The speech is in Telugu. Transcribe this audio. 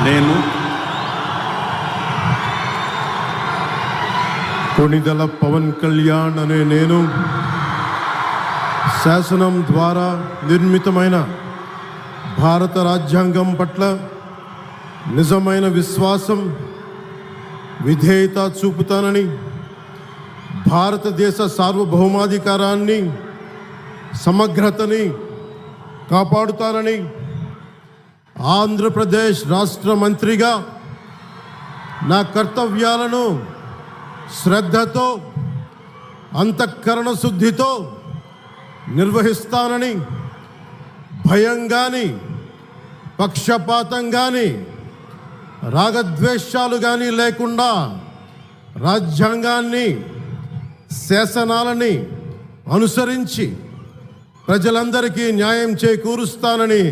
నేను కొణిదెల పవన్ కళ్యాణ్ అనే నేను శాసనం ద్వారా నిర్మితమైన భారత రాజ్యాంగం పట్ల నిజమైన విశ్వాసం, విధేయత చూపుతానని, భారతదేశ సార్వభౌమాధికారాన్ని, సమగ్రతని కాపాడుతానని, ఆంధ్రప్రదేశ్ రాష్ట్ర మంత్రిగా నా కర్తవ్యాలను శ్రద్ధతో, అంతఃకరణ శుద్ధితో నిర్వహిస్తానని, భయం కానీ, పక్షపాతం కానీ, రాగద్వేషాలు కానీ లేకుండా రాజ్యాంగాన్ని, శాసనాలని అనుసరించి ప్రజలందరికీ న్యాయం చేకూరుస్తానని